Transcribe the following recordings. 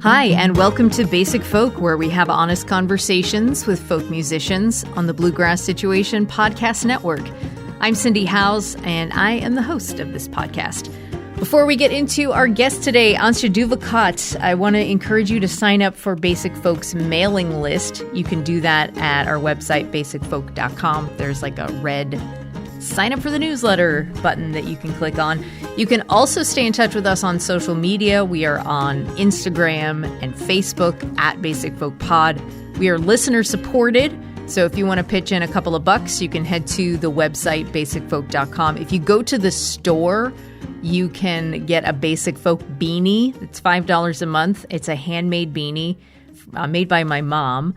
Hi, and welcome to Basic Folk, where we have honest conversations with folk musicians on the Bluegrass Situation Podcast Network. I'm Cindy Howes, and I am the host of this podcast. Before we get into our guest today, Antje Duvekot, I want to encourage you to sign up for Basic Folk's mailing list. You can do that at our website, basicfolk.com. There's like a red sign up for the newsletter button that you can click on. You can also stay in touch with us on social media. We are on Instagram and Facebook at Basic Folk Pod. We are listener supported. So if you want to pitch in a couple of bucks, you can head to the website, basicfolk.com. If you go to the store, you can get a Basic Folk beanie. It's $5 a month. It's a handmade beanie made by my mom,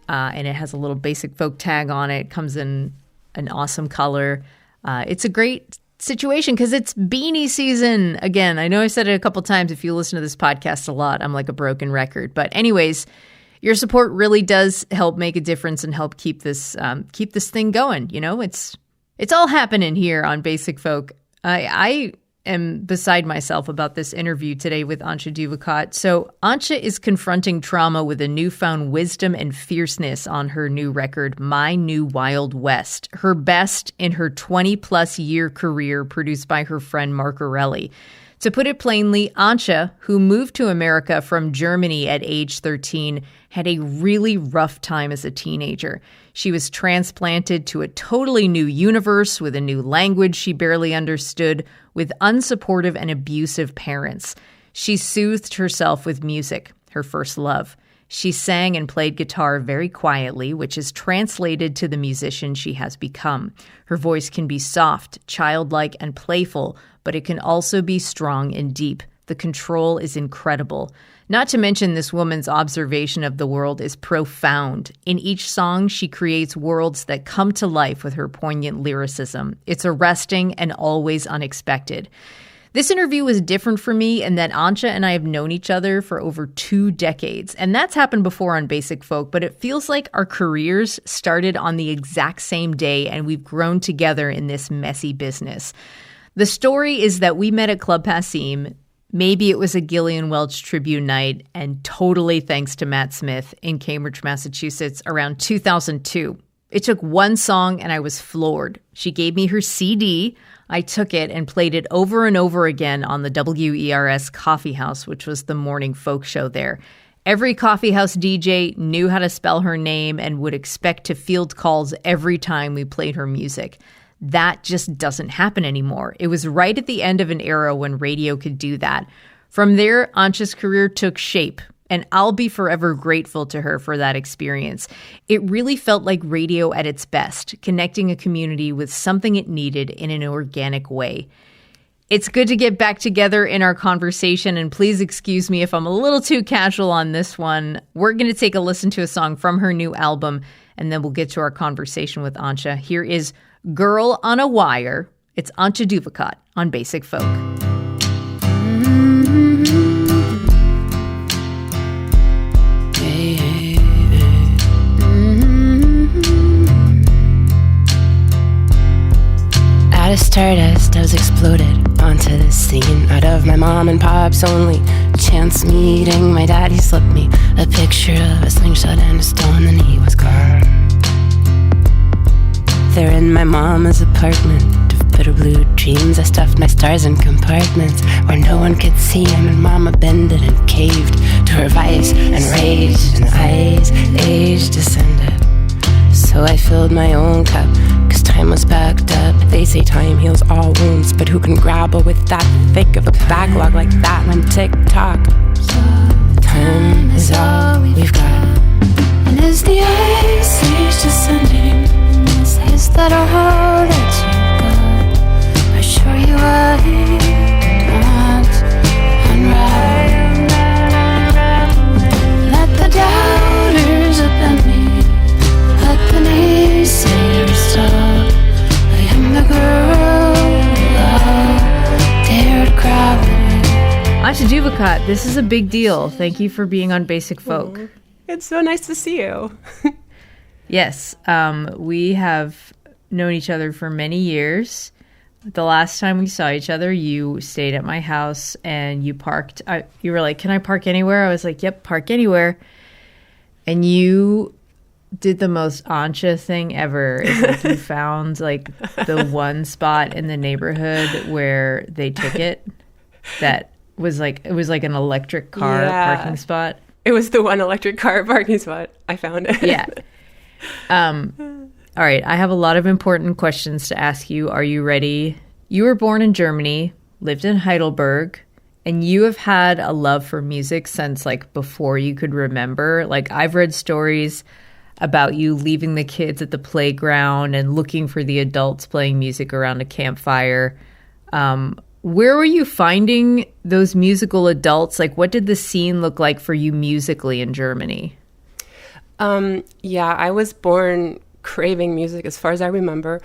and it has a little Basic Folk tag on it. It comes in an awesome color. It's a great situation because it's beanie season. Again, I know I said it a couple times. If you listen to this podcast a lot, I'm like a broken record. But anyways, your support really does help make a difference and help keep this thing going. You know, it's all happening here on Basic Folk. I am beside myself about this interview today with Antje Duvekot. So Antje is confronting trauma with a newfound wisdom and fierceness on her new record, My New Wild West, her best in her 20-plus year career, produced by her friend Mark Orelli. To put it plainly, Antje, who moved to America from Germany at age 13, had a really rough time as a teenager. She was transplanted to a totally new universe with a new language she barely understood, with unsupportive and abusive parents. She soothed herself with music, her first love. She sang and played guitar very quietly, which is translated to the musician she has become. Her voice can be soft, childlike, and playful, but it can also be strong and deep. The control is incredible. Not to mention, this woman's observation of the world is profound. In each song, she creates worlds that come to life with her poignant lyricism. It's arresting and always unexpected. This interview was different for me in that Antje and I have known each other for over 2 decades. And that's happened before on Basic Folk, but it feels like our careers started on the exact same day and we've grown together in this messy business. The story is that we met at Club Passim. Maybe it was a Gillian Welch tribute night, and totally thanks to Matt Smith in Cambridge, Massachusetts, around 2002. It took one song and I was floored. She gave me her CD. I took it and played it over and over again on the WERS Coffeehouse, which was the morning folk show there. Every Coffeehouse DJ knew how to spell her name and would expect to field calls every time we played her music. That just doesn't happen anymore. It was right at the end of an era when radio could do that. From there, Antje's career took shape, and I'll be forever grateful to her for that experience. It really felt like radio at its best, connecting a community with something it needed in an organic way. It's good to get back together in our conversation, and please excuse me if I'm a little too casual on this one. We're going to take a listen to a song from her new album, and then we'll get to our conversation with Antje. Here is Girl on a Wire. It's Antje Duvekot on Basic Folk. Out of stardust, I was exploded onto the scene. Out of my mom and pop's only chance meeting, my daddy slipped me a picture of a slingshot and a stone, and he was gone. There in my mama's apartment of bitter blue dreams, I stuffed my stars in compartments where no one could see them, and mama bended and caved to her vice and rage, and eyes age descended. So I filled my own cup, cause time was backed up. They say time heals all wounds, but who can grapple with that thick of a backlog like that when tick-tock? Time is all we've got. And as the ice age descending, is that all that you got? I assure you I not unravel. Let the doubters upend me, let the naysayers stop. I am the girl who dared gravity. Antje Duvekot, this is a big deal. Thank you for being on Basic Folk. It's so nice to see you. Yes, we have known each other for many years. the last time we saw each other, you stayed at my house and you parked. You were like, can I park anywhere? I was like, yep, park anywhere. And you did the most Antje thing ever. It's like you found like the one spot in the neighborhood where they took it that was like, it was like an electric car parking spot. It was the one electric car parking spot. I found it. Yeah. All right. I have a lot of important questions to ask you. Are you ready? You were born in Germany, lived in Heidelberg, and you have had a love for music since like before you could remember. Like I've read stories about you leaving the kids at the playground and looking for the adults playing music around a campfire. Where were you finding those musical adults? Like what did the scene look like for you musically in Germany? Yeah, I was born craving music as far as I remember.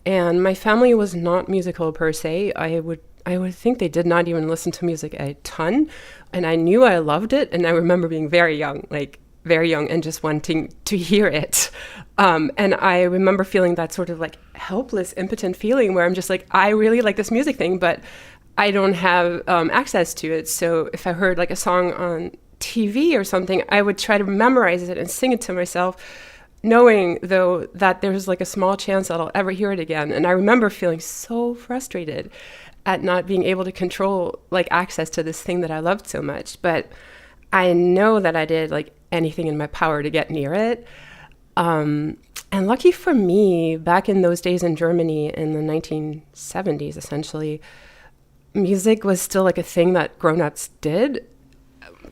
And my family was not musical per se. I would think they did not even listen to music a ton. And I knew I loved it. And I remember being very young and just wanting to hear it. And I remember feeling that sort of like helpless, impotent feeling where I'm just like, I really like this music thing, but I don't have access to it. So if I heard like a song on TV or something, I would try to memorize it and sing it to myself, knowing though that there's like a small chance that I'll ever hear it again. And I remember feeling so frustrated at not being able to control like access to this thing that I loved so much. But I know that I did like anything in my power to get near it. And lucky for me, back in those days in Germany in the 1970s, essentially, music was still like a thing that grown-ups did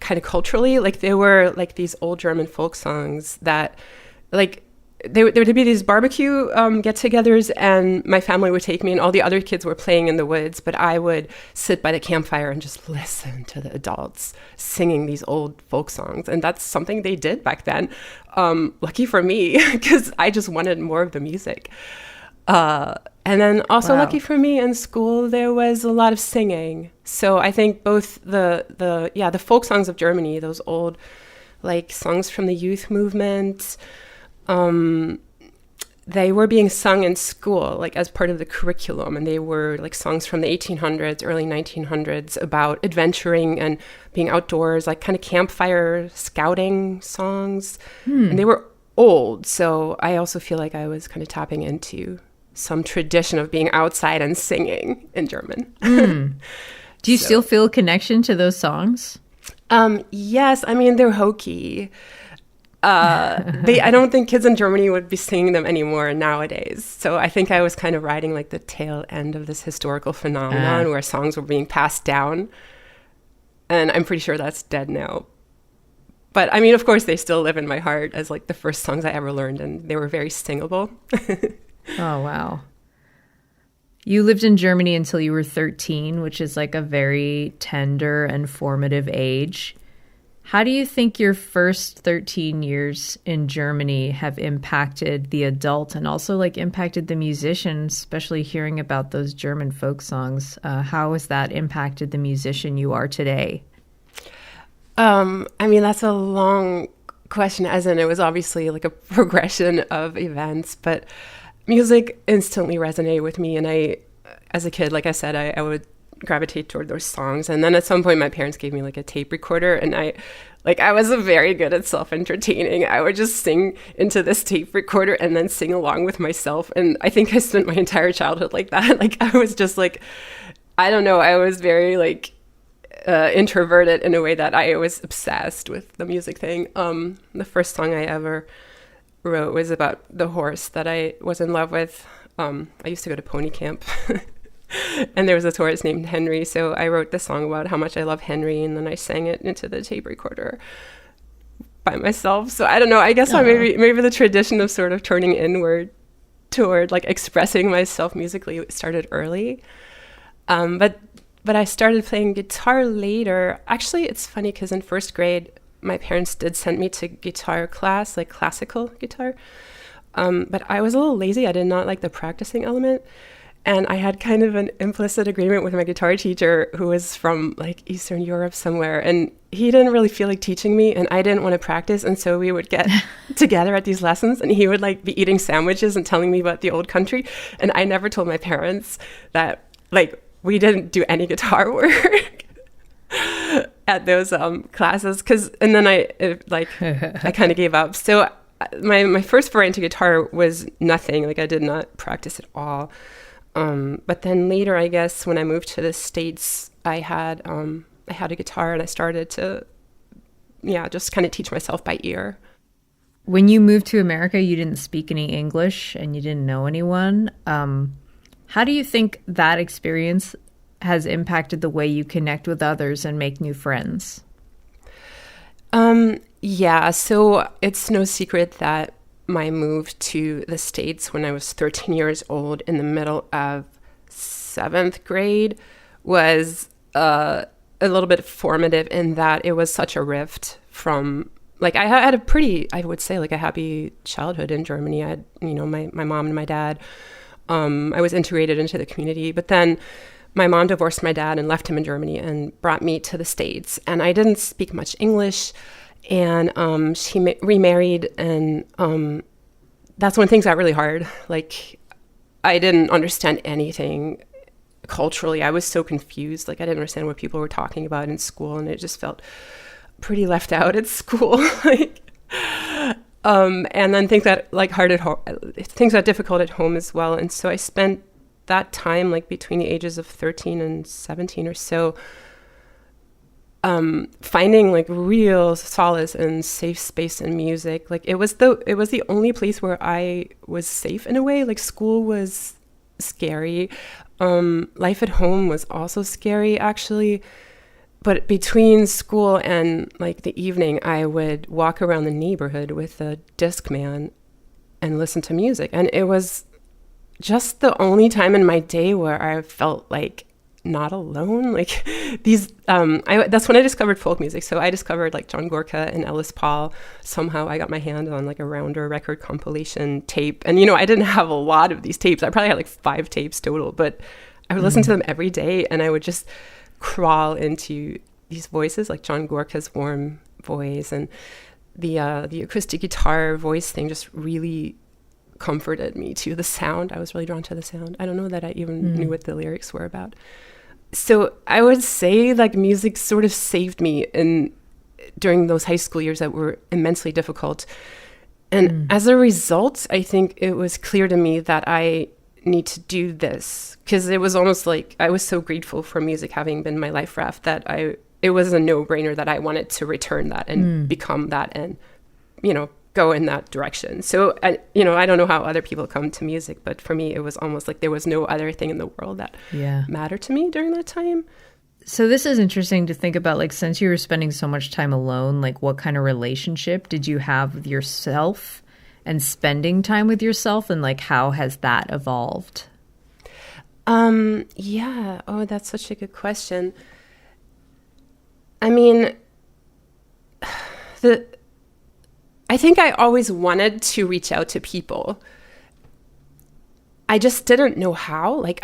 kind of culturally. Like there were like these old German folk songs that like there would be these barbecue get-togethers, and my family would take me and all the other kids were playing in the woods, but I would sit by the campfire and just listen to the adults singing these old folk songs. And that's something they did back then. Lucky for me, because I just wanted more of the music. And then also lucky for me, in school there was a lot of singing. So I think both the folk songs of Germany, those old like songs from the youth movement, they were being sung in school, like as part of the curriculum. And they were like songs from the 1800s, early 1900s about adventuring and being outdoors, like kind of campfire scouting songs. And they were old. So I also feel like I was kind of tapping into some tradition of being outside and singing in German. Do you still feel a connection to those songs? Yes. I mean, they're hokey. I don't think kids in Germany would be singing them anymore nowadays. So I think I was kind of riding like the tail end of this historical phenomenon where songs were being passed down. And I'm pretty sure that's dead now. But I mean, of course, they still live in my heart as like the first songs I ever learned, and they were very singable. Oh, wow. You lived in Germany until you were 13, which is like a very tender and formative age. How do you think your first 13 years in Germany have impacted the adult and also like impacted the musician, especially hearing about those German folk songs? How has that impacted the musician you are today? I mean, that's a long question, as in it was obviously like a progression of events, but music instantly resonated with me. And I, as a kid, like I said, I would gravitate toward those songs. And then at some point my parents gave me like a tape recorder, and I was very good at self-entertaining. I would just sing into this tape recorder and then sing along with myself. And I think I spent my entire childhood like that. Like I was just like, I don't know, I was very like introverted in a way that I was obsessed with the music thing. The first song I ever wrote was about the horse that I was in love with. I used to go to pony camp. And there was this horse named Henry, so I wrote the song about how much I love Henry, and then I sang it into the tape recorder by myself. So I don't know, I guess maybe the tradition of sort of turning inward toward like expressing myself musically started early. But I started playing guitar later. Actually, it's funny because in first grade, my parents did send me to guitar class, like classical guitar. But I was a little lazy. I did not like the practicing element. And I had kind of an implicit agreement with my guitar teacher, who was from like Eastern Europe somewhere. And he didn't really feel like teaching me, and I didn't want to practice. And so we would get together at these lessons, and he would like be eating sandwiches and telling me about the old country. And I never told my parents that like we didn't do any guitar work at those classes. And then I kind of gave up. So my first foray into guitar was nothing. Like I did not practice at all. But then later, I guess, when I moved to the States, I had a guitar, and I started to, just kind of teach myself by ear. When you moved to America, you didn't speak any English and you didn't know anyone. How do you think that experience has impacted the way you connect with others and make new friends? So it's no secret that my move to the States when I was 13 years old in the middle of 7th grade was a little bit formative in that it was such a rift from, like, I had a pretty, I would say, like a happy childhood in Germany. I had, my mom and my dad. I was integrated into the community, but then my mom divorced my dad and left him in Germany and brought me to the States. And I didn't speak much English. And she remarried, and that's when things got really hard. Like, I didn't understand anything culturally. I was so confused. Like, I didn't understand what people were talking about in school, and it just felt pretty left out at school. And then things got things got difficult at home as well. And so I spent that time, like between the ages of 13 and 17 or so, finding like real solace and safe space in music. Like it was the only place where I was safe in a way. Like school was scary. Life at home was also scary, actually. But between school and like the evening, I would walk around the neighborhood with a Discman and listen to music. And it was just the only time in my day where I felt like not alone. Like these, that's when I discovered folk music. So I discovered like John Gorka and Ellis Paul. Somehow I got my hand on like a Rounder record compilation tape. And, I didn't have a lot of these tapes. I probably had like 5 tapes total, but I would listen to them every day, and I would just crawl into these voices, like John Gorka's warm voice, and the acoustic guitar voice thing just really comforted me too. The sound, I was really drawn to the sound. I don't know that I even knew what the lyrics were about. So I would say like music sort of saved me during those high school years that were immensely difficult. And as a result, I think it was clear to me that I need to do this, because it was almost like I was so grateful for music having been my life raft that it was a no-brainer that I wanted to return that and become that and, go in that direction. So, I don't know how other people come to music, but for me, it was almost like there was no other thing in the world that mattered to me during that time. So this is interesting to think about, like, since you were spending so much time alone, like what kind of relationship did you have with yourself and spending time with yourself, and like how has that evolved? That's such a good question. I mean, I think I always wanted to reach out to people. I just didn't know how. Like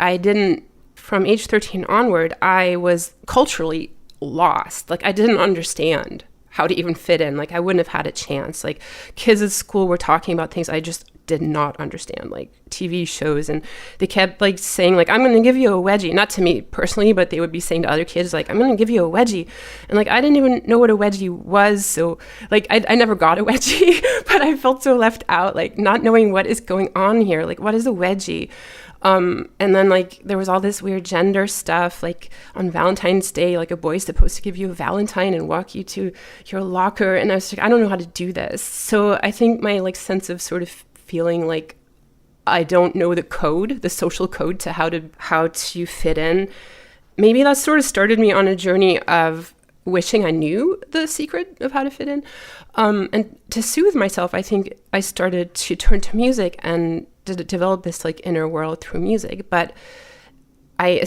from age 13 onward, I was culturally lost. Like I didn't understand how to even fit in. Like I wouldn't have had a chance. Like kids at school were talking about things I just did not understand, like TV shows, and they kept like saying like, I'm going to give you a wedgie, not to me personally, but they would be saying to other kids like, I'm going to give you a wedgie, and like I didn't even know what a wedgie was. So like I never got a wedgie, but I felt so left out, like not knowing what is going on here, like what is a wedgie. And then like there was all this weird gender stuff, like on Valentine's Day, like a boy's supposed to give you a Valentine and walk you to your locker, and I was like, I don't know how to do this. So I think my like sense of sort of feeling like I don't know the social code to how to fit in, maybe that sort of started me on a journey of wishing I knew the secret of how to fit in. And to soothe myself, I think I started to turn to music and to develop this like inner world through music. But I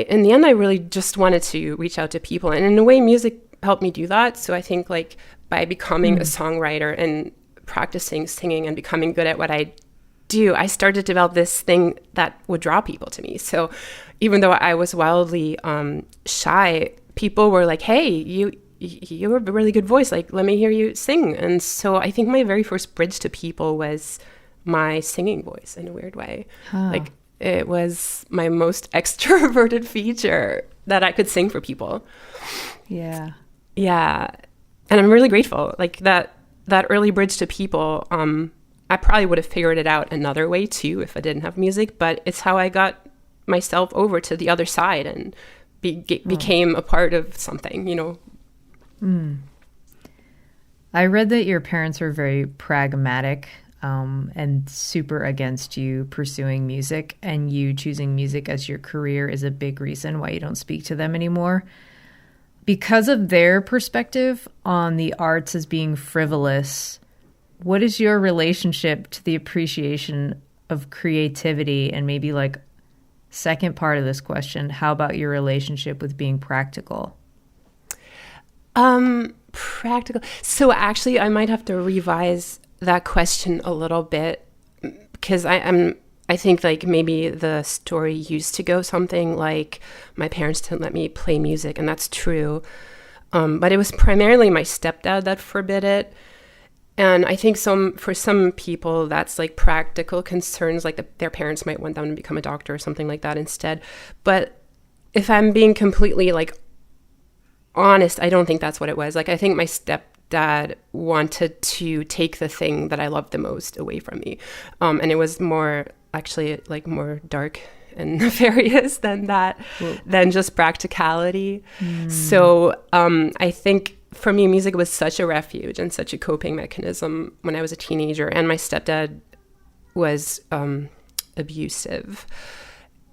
in the end, I really just wanted to reach out to people, and in a way, music helped me do that. So I think like by becoming a songwriter and practicing singing and becoming good at what I do, I started to develop this thing that would draw people to me. So even though I was wildly shy, people were like, hey, you have a really good voice. Like, let me hear you sing. And so I think my very first bridge to people was my singing voice in a weird way. Like, it was my most extroverted feature that I could sing for people. Yeah. Yeah. And I'm really grateful. Like that early bridge to people, I probably would have figured it out another way too if I didn't have music, but it's how I got myself over to the other side and became a part of something, you know. I read that your parents were very pragmatic and super against you pursuing music, and you choosing music as your career is a big reason why you don't speak to them anymore. Because of their perspective on the arts as being frivolous, what is your relationship to the appreciation of creativity? And maybe like second part of this question, how about your relationship with being practical? Practical. So actually, I might have to revise that question a little bit, because I think like maybe the story used to go something like my parents didn't let me play music, and that's true. But it was primarily my stepdad that forbid it. And I think for some people that's like practical concerns, like their parents might want them to become a doctor or something like that instead. But if I'm being completely like honest, I don't think that's what it was. Like, I think my stepdad wanted to take the thing that I loved the most away from me. And it was more actually like more dark and nefarious than that, than just practicality. So I think for me, music was such a refuge and such a coping mechanism when I was a teenager. And my stepdad was abusive.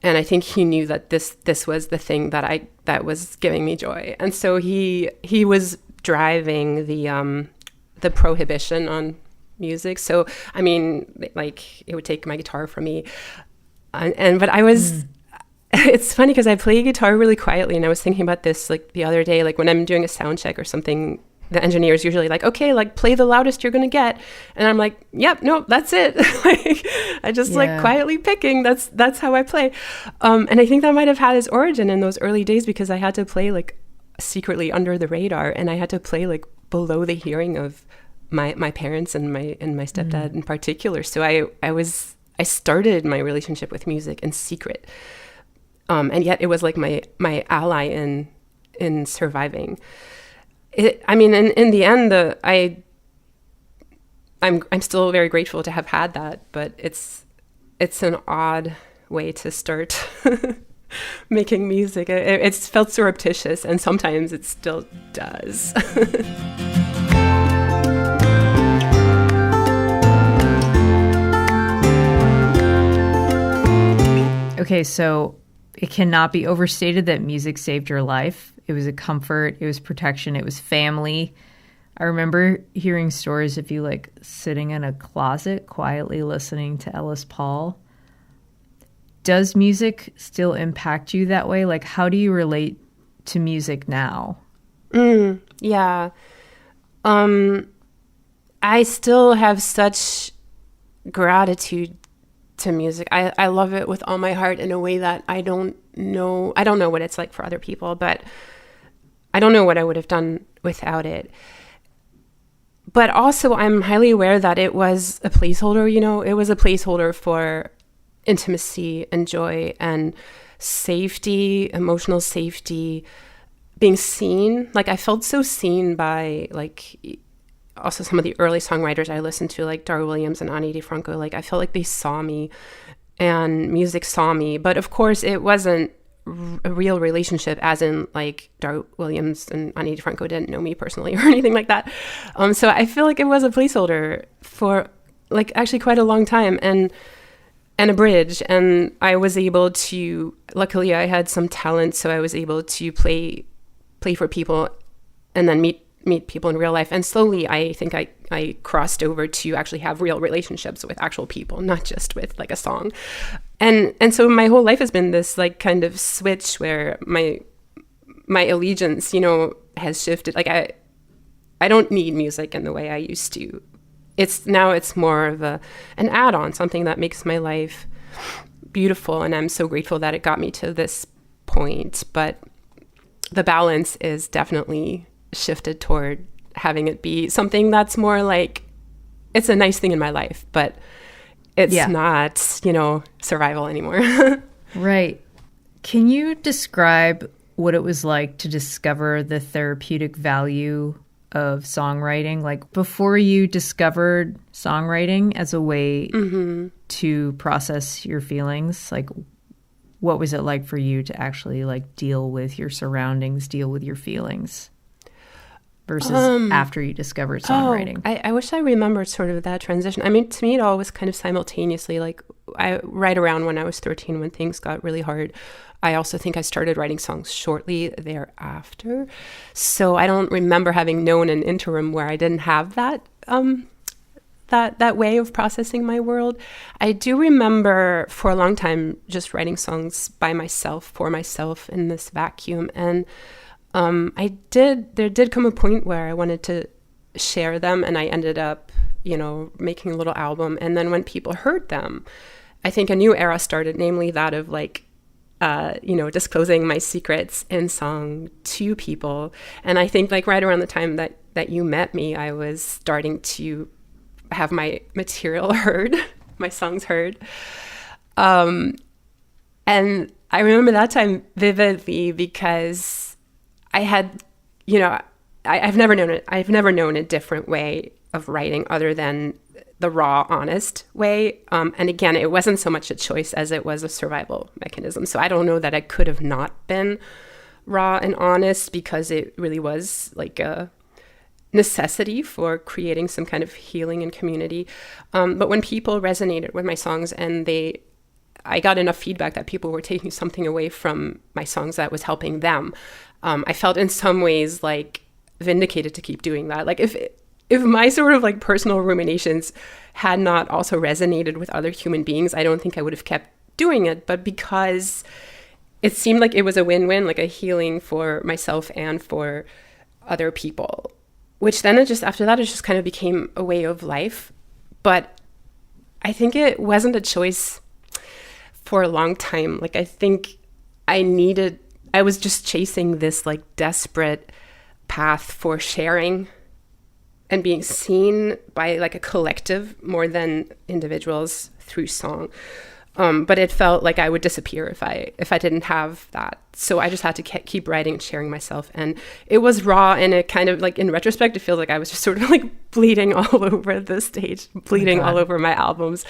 And I think he knew that this was the thing that was giving me joy. And so he was driving the prohibition on music. So I mean, like, it would take my guitar from me, but I was. It's funny because I play guitar really quietly, and I was thinking about this like the other day. Like when I'm doing a sound check or something, the engineer is usually like, "Okay, like play the loudest you're gonna get," and I'm like, "Yep, no, that's it." Like, I just like quietly picking. That's how I play, and I think that might have had its origin in those early days because I had to play like secretly under the radar, and I had to play like below the hearing of my parents and my stepdad in particular. So I started my relationship with music in secret. And yet it was like my ally in surviving. I mean, in the end, I'm still very grateful to have had that, but it's an odd way to start making music. It's felt surreptitious, and sometimes it still does. Okay, so it cannot be overstated that music saved your life. It was a comfort, it was protection, it was family. I remember hearing stories of you like sitting in a closet quietly listening to Ellis Paul. Does music still impact you that way? Like, how do you relate to music now? Yeah. I still have such gratitude to music. I love it with all my heart in a way that I don't know what it's like for other people, but I don't know what I would have done without it. But also I'm highly aware that it was a placeholder, you know, it was a placeholder for intimacy and joy and safety, emotional safety, being seen. Like I felt so seen by like also some of the early songwriters I listened to, like Dar Williams and Ani DiFranco. Like I felt like they saw me and music saw me. But of course it wasn't a real relationship, as in like Dar Williams and Ani DiFranco didn't know me personally or anything like that. So I feel like it was a placeholder for like actually quite a long time and a bridge. And I was able to, luckily I had some talent, so I was able to play for people and then meet people in real life. And slowly I think I crossed over to actually have real relationships with actual people, not just with like a song. And so my whole life has been this like kind of switch where my allegiance, you know, has shifted. Like I don't need music in the way I used to it's more of an add-on, something that makes my life beautiful, and I'm so grateful that it got me to this point. But the balance is definitely shifted toward having it be something that's more like, it's a nice thing in my life, but it's not, survival anymore. Right. Can you describe what it was like to discover the therapeutic value of songwriting? Like, before you discovered songwriting as a way to process your feelings, like, what was it like for you to actually like deal with your surroundings, deal with your feelings, versus after you discovered songwriting? I wish I remembered sort of that transition. I mean, to me, it all was kind of simultaneously, like right around when I was 13, when things got really hard. I also think I started writing songs shortly thereafter. So I don't remember having known an interim where I didn't have that that way of processing my world. I do remember for a long time just writing songs by myself, for myself, in this vacuum. And there did come a point where I wanted to share them, and I ended up, making a little album. And then when people heard them, I think a new era started, namely that of like, disclosing my secrets in song to people. And I think like right around the time that you met me, I was starting to have my material heard, my songs heard. And I remember that time vividly because I had, I've never known a different way of writing other than the raw, honest way. And again, it wasn't so much a choice as it was a survival mechanism. So I don't know that I could have not been raw and honest, because it really was like a necessity for creating some kind of healing and community. But when people resonated with my songs and I got enough feedback that people were taking something away from my songs that was helping them, I felt in some ways like vindicated to keep doing that. Like if my sort of like personal ruminations had not also resonated with other human beings, I don't think I would have kept doing it. But because it seemed like it was a win-win, like a healing for myself and for other people, which then after that, it just kind of became a way of life. But I think it wasn't a choice for a long time. Like, I think I was just chasing this like desperate path for sharing and being seen by like a collective more than individuals through song. But it felt like I would disappear if I didn't have that. So I just had to keep writing and sharing myself. And it was raw, and it kind of like, in retrospect, it feels like I was just sort of like bleeding all over the stage, bleeding all over my albums.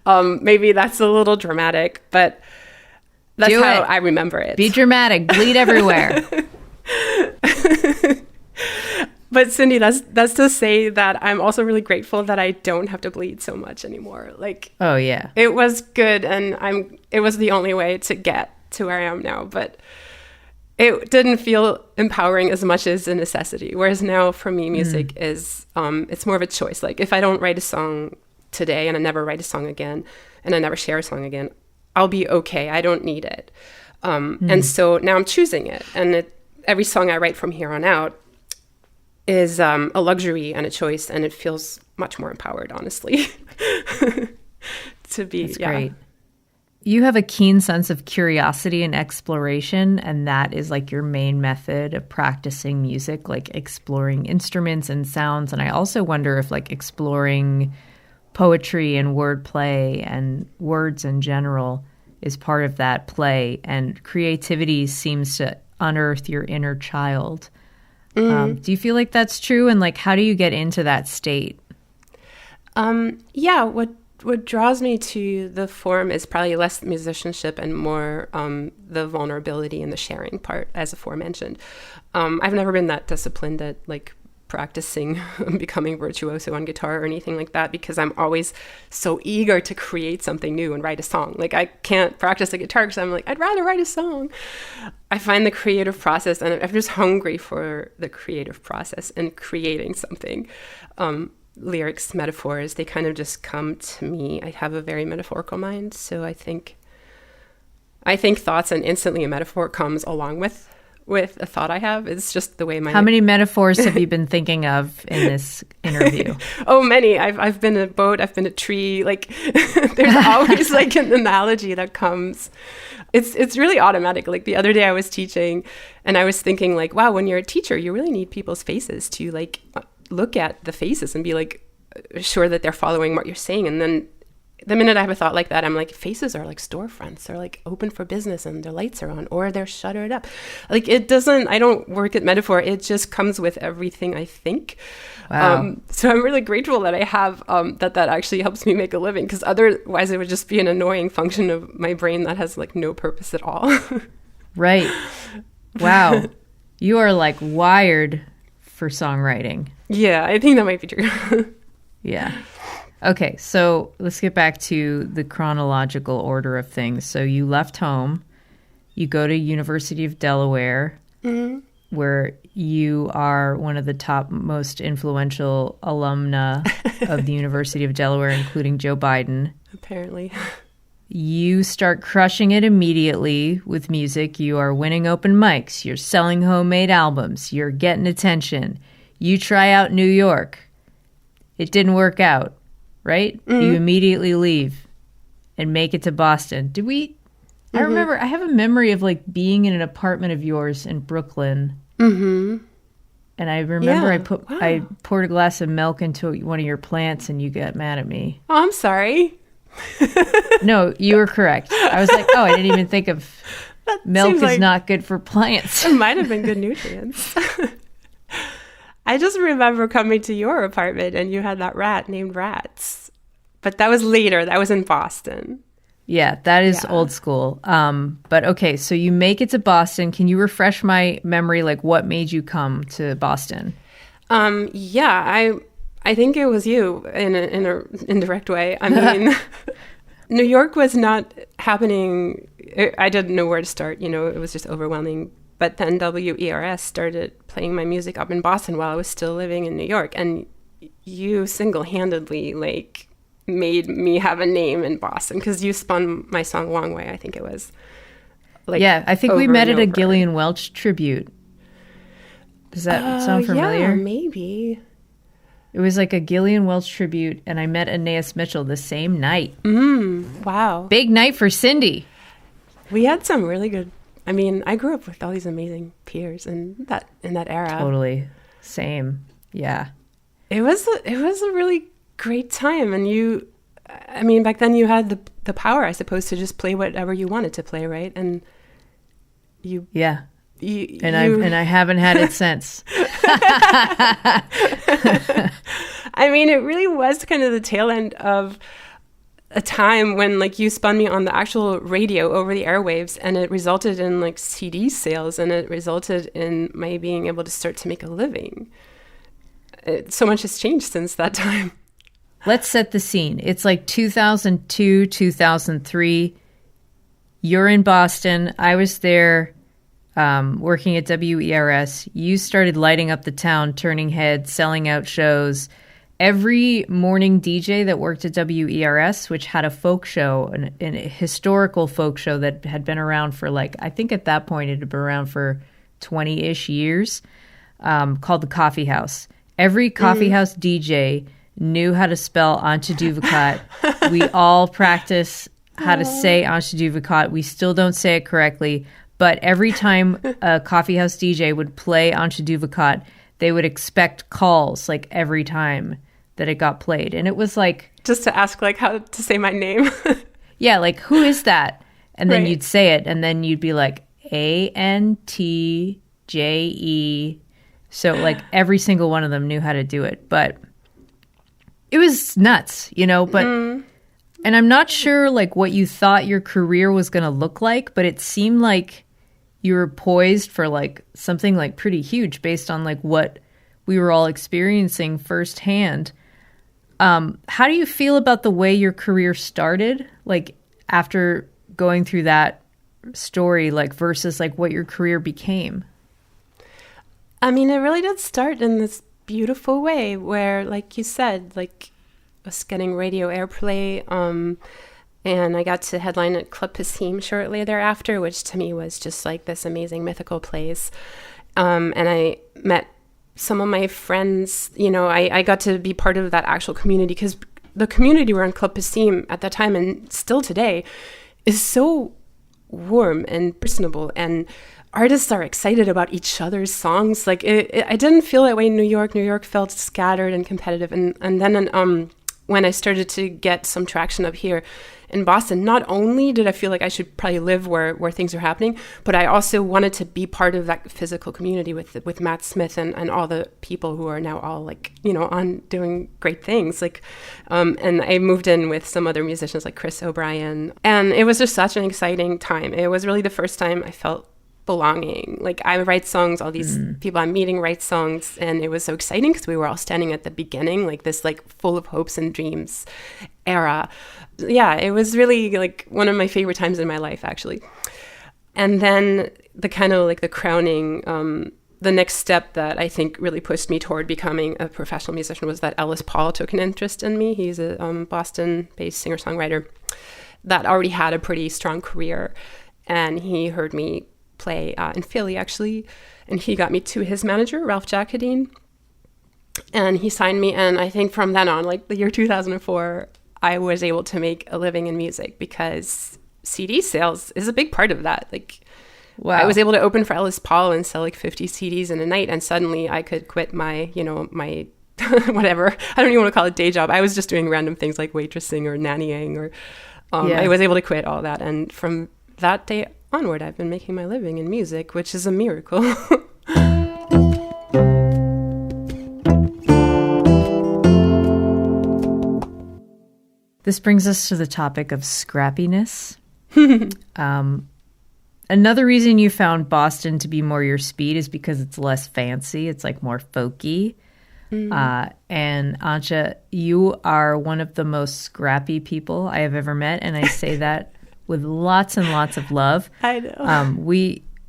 Maybe that's a little dramatic, but that's how I remember it. Be dramatic, bleed everywhere. But Cindy, that's to say that I'm also really grateful that I don't have to bleed so much anymore. Like, oh yeah, it was good, and it was the only way to get to where I am now. But it didn't feel empowering as much as a necessity. Whereas now, for me, music is it's more of a choice. Like, if I don't write a song today, and I never write a song again, and I never share a song again, I'll be okay. I don't need it. And so now I'm choosing it, and every song I write from here on out is a luxury and a choice, and it feels much more empowered, honestly. To be. That's great. You have a keen sense of curiosity and exploration, and that is like your main method of practicing music, like exploring instruments and sounds. And I also wonder if like exploring poetry and wordplay and words in general is part of that play, and creativity seems to unearth your inner child. Do you feel like that's true? And like, how do you get into that state? What draws me to the form is probably less musicianship and more the vulnerability and the sharing part, as aforementioned. I've never been that disciplined at like practicing becoming virtuoso on guitar or anything like that, because I'm always so eager to create something new and write a song. Like, I can't practice the guitar because I'm like, I'd rather write a song. I find the creative process, and I'm just hungry for the creative process and creating something. Lyrics, metaphors, they kind of just come to me. I have a very metaphorical mind, so I think thoughts, and instantly a metaphor comes along with with a thought I have. It's just the way my... How many metaphors have you been thinking of in this interview? Oh, many. I've been a boat. I've been a tree. Like, there's always like an analogy that comes. It's really automatic. Like the other day I was teaching and I was thinking like, wow, when you're a teacher, you really need people's faces to like look at the faces and be like sure that they're following what you're saying. And then the minute I have a thought like that, I'm like, faces are like storefronts. They're like open for business and their lights are on or they're shuttered up. Like I don't work at metaphor. It just comes with everything I think. Wow. So I'm really grateful that I have that actually helps me make a living, because otherwise it would just be an annoying function of my brain that has like no purpose at all. Right. Wow. You are like wired for songwriting. Yeah, I think that might be true. Yeah. Okay, so let's get back to the chronological order of things. So you left home, you go to University of Delaware, where you are one of the top most influential alumna of the University of Delaware, including Joe Biden. Apparently. You start crushing it immediately with music. You are winning open mics. You're selling homemade albums. You're getting attention. You try out New York. It didn't work out. Right? You immediately leave and make it to Boston. I remember, I have a memory of like being in an apartment of yours in Brooklyn. And I remember I poured a glass of milk into one of your plants and you got mad at me. Oh, I'm sorry. No, you were correct. I was like, oh, I didn't even think of milk is not good for plants. It might have been good nutrients. I just remember coming to your apartment and you had that rat named Rats. But that was later. That was in Boston. Yeah, that is old school. But okay, so you make it to Boston. Can you refresh my memory, like what made you come to Boston? Yeah, I think it was you in an indirect way. I mean, New York was not happening. I didn't know where to start. It was just overwhelming. But then WERS started playing my music up in Boston while I was still living in New York. And you single-handedly, like, made me have a name in Boston because you spun my song Long Way, I think it was. Like, yeah, I think we met at a Gillian Welch tribute. Does that sound familiar? Yeah, maybe. It was like a Gillian Welch tribute, and I met Anais Mitchell the same night. Wow. Big night for Cindy. We had some really good... I mean, I grew up with all these amazing peers in that era. Totally. Same. Yeah. It was a really great time. And back then you had the power, I suppose, to just play whatever you wanted to play, right? And you... Yeah. I haven't had it since. I mean, it really was kind of the tail end of a time when like you spun me on the actual radio over the airwaves, and it resulted in like CD sales, and it resulted in my being able to start to make a living. So much has changed since that time. Let's set the scene. It's like 2002, 2003. You're in Boston. I was there working at WERS. You started lighting up the town, turning heads, selling out shows. Every morning DJ that worked at WERS, which had a folk show, a historical folk show that had been around for like, I think at that point it had been around for 20-ish years, called the Coffeehouse. Every Coffeehouse DJ knew how to spell Antje Duvekot. We all practice how to say Antje Duvekot. We still don't say it correctly, but every time a Coffeehouse DJ would play Antje Duvekot, they would expect calls like every time that it got played. And it was like... Just to ask like how to say my name. Yeah, like, who is that? And then you'd say it, and then you'd be like, Antje. So like every single one of them knew how to do it. But it was nuts, but... And I'm not sure like what you thought your career was going to look like, but it seemed like you were poised for like something like pretty huge based on like what we were all experiencing firsthand. How do you feel about the way your career started, like after going through that story, like versus like what your career became? I mean, it really did start in this beautiful way where, like you said, like us getting radio airplay, And I got to headline at Club Passim shortly thereafter, which to me was just like this amazing mythical place. And I met some of my friends. I got to be part of that actual community, because the community around Club Passim at that time and still today is so warm and personable, and artists are excited about each other's songs. Like I didn't feel that way in New York. New York felt scattered and competitive. And then when I started to get some traction up here in Boston, not only did I feel like I should probably live where things are happening, but I also wanted to be part of that physical community with Matt Smith and all the people who are now all like, on doing great things. Like, and I moved in with some other musicians like Chris O'Brien. And it was just such an exciting time. It was really the first time I felt belonging. Like, I write songs, all these people I'm meeting write songs, and it was so exciting because we were all standing at the beginning, like this like full of hopes and dreams era. Yeah, it was really like one of my favorite times in my life, actually. And then the kind of like the crowning, the next step that I think really pushed me toward becoming a professional musician was that Ellis Paul took an interest in me. He's a Boston-based singer-songwriter that already had a pretty strong career, and he heard me play in Philly, actually, and he got me to his manager, Ralph Jacquedine, and he signed me. And I think from then on, like the year 2004, I was able to make a living in music, because CD sales is a big part of that. Like, wow. I was able to open for Ellis Paul and sell like 50 CDs in a night, and suddenly I could quit my, my whatever, I don't even want to call it day job. I was just doing random things like waitressing or nannying, or I was able to quit all that. And from that day onward, I've been making my living in music, which is a miracle. This brings us to the topic of scrappiness. Another reason you found Boston to be more your speed is because it's less fancy. It's like more folky. And Antje, you are one of the most scrappy people I have ever met, and I say that with lots and lots of love. I know.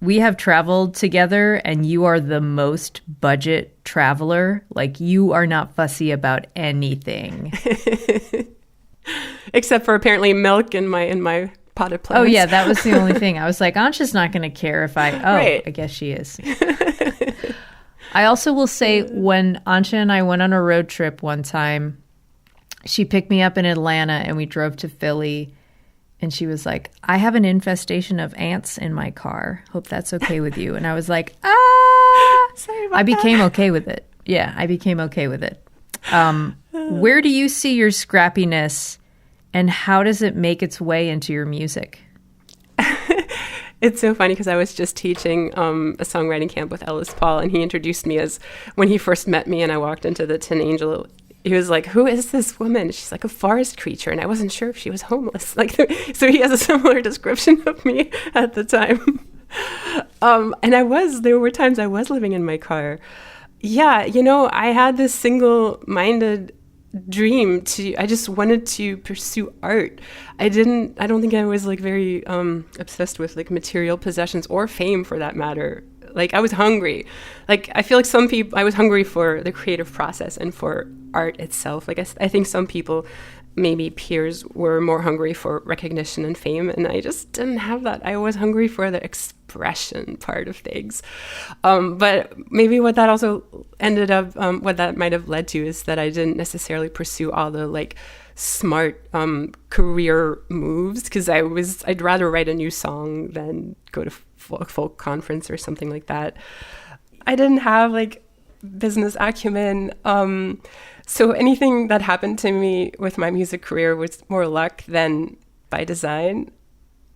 We have traveled together, and you are the most budget traveler. Like, you are not fussy about anything. Except for apparently milk in my potted plants. Oh, yeah, that was the only thing. I was like, Antje's not going to care if right. I guess she is. I also will say, when Antje and I went on a road trip one time, she picked me up in Atlanta and we drove to Philly, and she was like, I have an infestation of ants in my car. Hope that's okay with you. And I was like, sorry about I became okay with it. Yeah, I became okay with it. Where do you see your scrappiness, and how does it make its way into your music? It's so funny, because I was just teaching a songwriting camp with Ellis Paul, and he introduced me as, when he first met me and I walked into the Tin Angel, he was like, who is this woman? She's like a forest creature. And I wasn't sure if she was homeless. Like, so he has a similar description of me at the time. And there were times I was living in my car. Yeah, I had this single-minded dream I just wanted to pursue art. I don't think I was like very obsessed with like material possessions or fame, for that matter. Like, I was hungry. Like, I feel like I was hungry for the creative process and for art itself. Like, I think some people, maybe peers, were more hungry for recognition and fame, and I just didn't have that. I was hungry for the expression part of things. But maybe what that also ended up, what that might have led to, is that I didn't necessarily pursue all the like smart career moves, because I'd rather write a new song than go to folk conference or something like that. I didn't have like business acumen. So anything that happened to me with my music career was more luck than by design.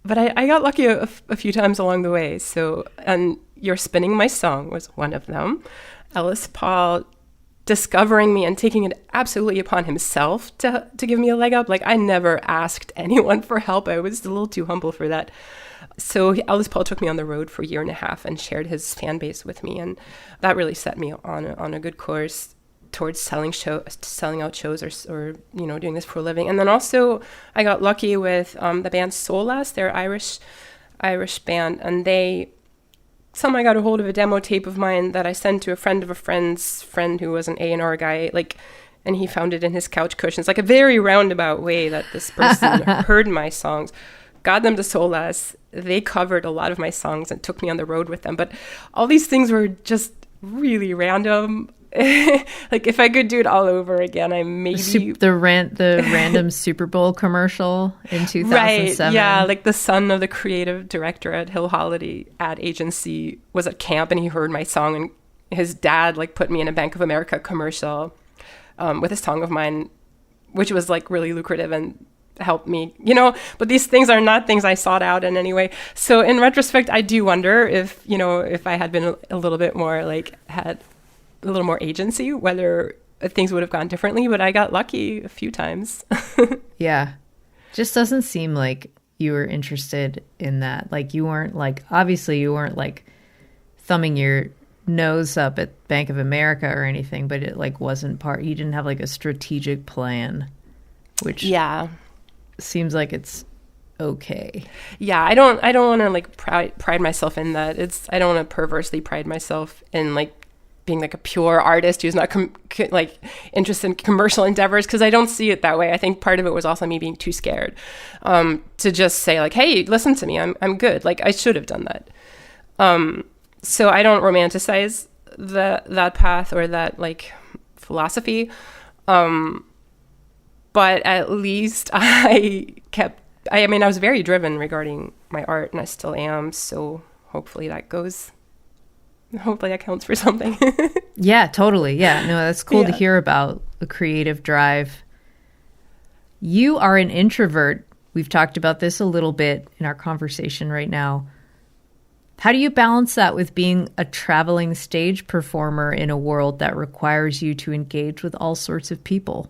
But I got lucky a few times along the way. So, and You're Spinning My Song was one of them. Ellis Paul discovering me and taking it absolutely upon himself to give me a leg up. Like, I never asked anyone for help. I was a little too humble for that. So Ellis Paul took me on the road for a year and a half and shared his fan base with me. And that really set me on a good course towards selling out shows or doing this for a living. And then also I got lucky with the band Solas. They're Irish band, and somehow I got a hold of a demo tape of mine that I sent to a friend of a friend's friend who was an A&R guy. Like, and he found it in his couch cushions, like a very roundabout way that this person heard my songs, got them to Solas. They covered a lot of my songs and took me on the road with them. But all these things were just really random. Like if I could do it all over again, I maybe the random Super Bowl commercial in 2007. Right, yeah, like the son of the creative director at Hill Holiday ad agency was at camp and he heard my song, and his dad like put me in a Bank of America commercial with a song of mine, which was like really lucrative and helped me, but these things are not things I sought out in any way. So in retrospect, I do wonder if I had been a little bit more had a little more agency, whether things would have gone differently, but I got lucky a few times. Yeah. Just doesn't seem like you were interested in that. Like you weren't obviously you weren't thumbing your nose up at Bank of America or anything, but it wasn't you didn't have a strategic plan, which seems like it's okay. Yeah, I don't want to pride myself in that. I don't want to perversely pride myself in being a pure artist who's not interested in commercial endeavors, because I don't see it that way. I think part of it was also me being too scared to just say hey, listen to me, I'm good. I should have done that. So I don't romanticize that path or that philosophy. But at least I was very driven regarding my art, and I still am. So hopefully that counts for something. Yeah, totally. Yeah, no, that's cool to hear about a creative drive. You are an introvert. We've talked about this a little bit in our conversation right now. How do you balance that with being a traveling stage performer in a world that requires you to engage with all sorts of people?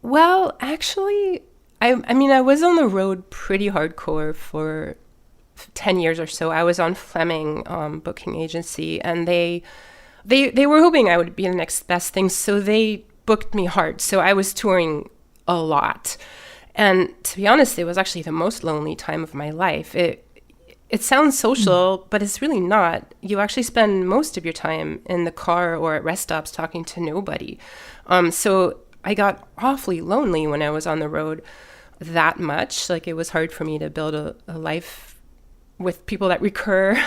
Well, actually, I was on the road pretty hardcore for 10 years or so. I was on Fleming booking agency, and they were hoping I would be the next best thing, so they booked me hard. So I was touring a lot, and to be honest, it was actually the most lonely time of my life. It sounds social, but it's really not. You actually spend most of your time in the car or at rest stops talking to nobody. So I got awfully lonely when I was on the road that much. It was hard for me to build a life with people that recur.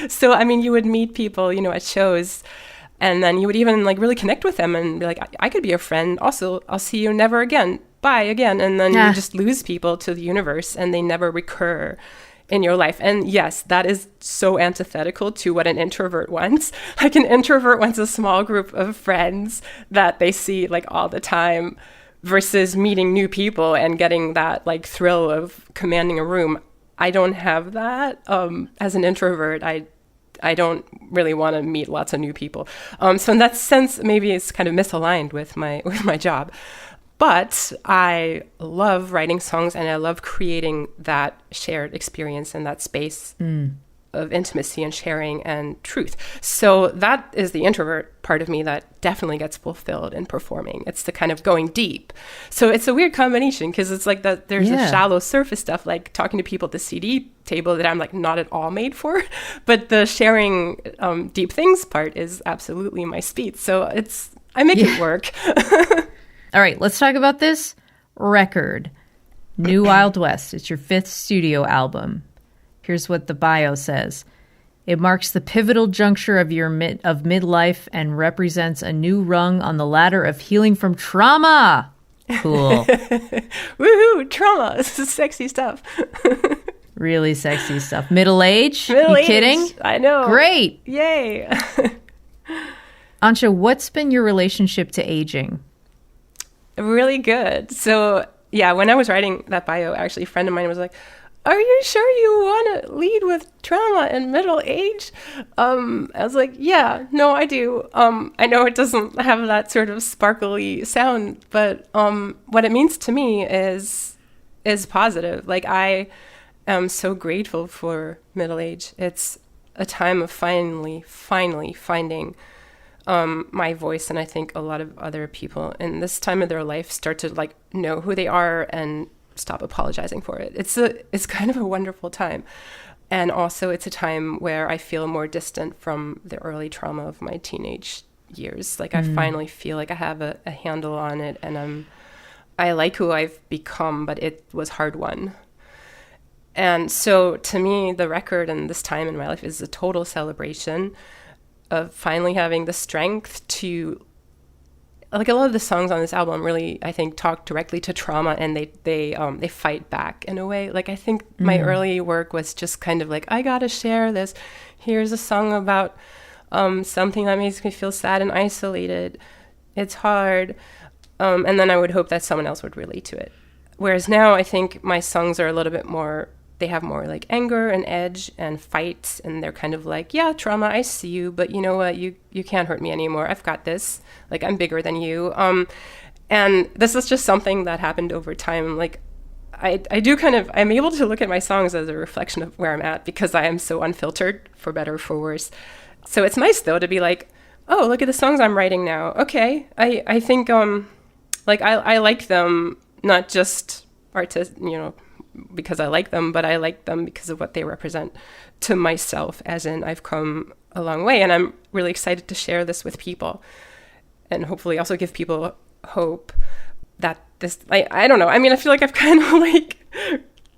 So, you would meet people, at shows, and then you would even really connect with them and be I could be a friend. Also, I'll see you never again. Bye again. And then you just lose people to the universe, and they never recur in your life. And yes, that is so antithetical to what an introvert wants. An introvert wants a small group of friends that they see all the time, versus meeting new people and getting that thrill of commanding a room. I don't have that. As an introvert, I don't really want to meet lots of new people. So in that sense, maybe it's kind of misaligned with my job. But I love writing songs, and I love creating that shared experience and that space of intimacy and sharing and truth. So that is the introvert part of me that definitely gets fulfilled in performing. It's the kind of going deep. So it's a weird combination, because it's there's a shallow surface stuff, talking to people at the CD table, that I'm not at all made for. But the sharing deep things part is absolutely my speed. So I make it work. All right, let's talk about this record. New Wild West. It's your 5th studio album. Here's what the bio says. It marks the pivotal juncture of midlife and represents a new rung on the ladder of healing from trauma. Cool. Woohoo, trauma. This is sexy stuff. Really sexy stuff. Middle age? Middle you age. Kidding? I know. Great. Yay. Antje, what's been your relationship to aging? Really good. So, yeah, when I was writing that bio, actually, a friend of mine was like, are you sure you want to lead with trauma and middle age? I was like, yeah, no, I do. I know it doesn't have that sort of sparkly sound, but what it means to me is positive. I am so grateful for middle age. It's a time of finally finding my voice, and I think a lot of other people in this time of their life start to know who they are and stop apologizing for it. It's kind of a wonderful time, and also it's a time where I feel more distant from the early trauma of my teenage years. Like I finally feel like I have a handle on it, and I like who I've become, but it was hard won. And so to me, the record and this time in my life is a total celebration of finally having the strength to, like, a lot of the songs on this album really, I think, talk directly to trauma, and they fight back in a way. Like, I think my early work was just kind of like, I gotta share this. Here's a song about something that makes me feel sad and isolated. It's hard. And then I would hope that someone else would relate to it. Whereas now I think my songs are a little bit more, they have more like anger and edge and fights, and they're kind of like, yeah, trauma, I see you, but you know what, you can't hurt me anymore. I've got this. Like, I'm bigger than you. And this is just something that happened over time. Like, I do kind of, I'm able to look at my songs as a reflection of where I'm at, because I am so unfiltered, for better or for worse. So it's nice though to be like, oh, look at the songs I'm writing now. Okay, I think like I like them, not just because I like them, but I like them because of what they represent to myself, as in I've come a long way, and I'm really excited to share this with people, and hopefully also give people hope that this, I don't know. I mean, I feel like I've kind of like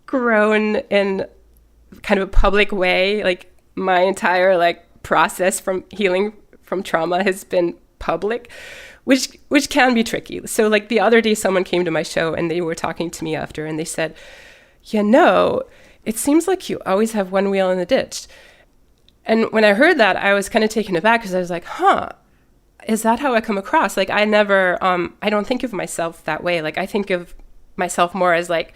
grown in kind of a public way. Like, my entire like process from healing from trauma has been public, which can be tricky. So like the other day, someone came to my show and they were talking to me after, and they said, it seems like you always have one wheel in the ditch. And when I heard that, I was kind of taken aback, because I was like, is that how I come across? Like, I never, I don't think of myself that way. Like, I think of myself more as like,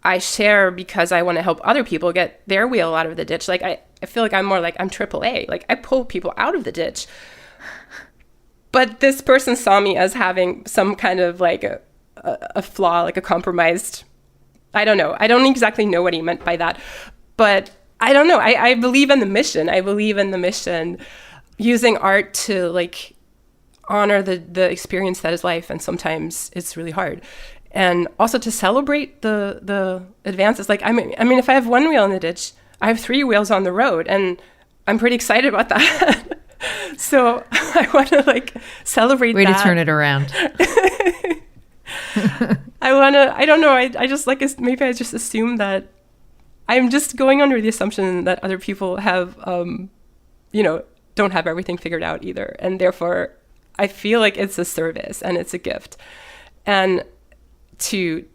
I share because I want to help other people get their wheel out of the ditch. Like, I feel like I'm more like, I'm AAA. Like, I pull people out of the ditch. But this person saw me as having some kind of like a flaw, like a compromised, I don't know. I don't exactly know what he meant by that. But I don't know. I believe in the mission. I believe in the mission, using art to like honor the experience that is life. And sometimes it's really hard. And also to celebrate the advances. Like, I mean, if I have one wheel in the ditch, I have 3 wheels on the road, and I'm pretty excited about that. So I want to like celebrate Way that. to turn it around. I don't know. I just like, maybe I just assume that I'm just going under the assumption that other people have, don't have everything figured out either. And therefore I feel like it's a service and it's a gift. And to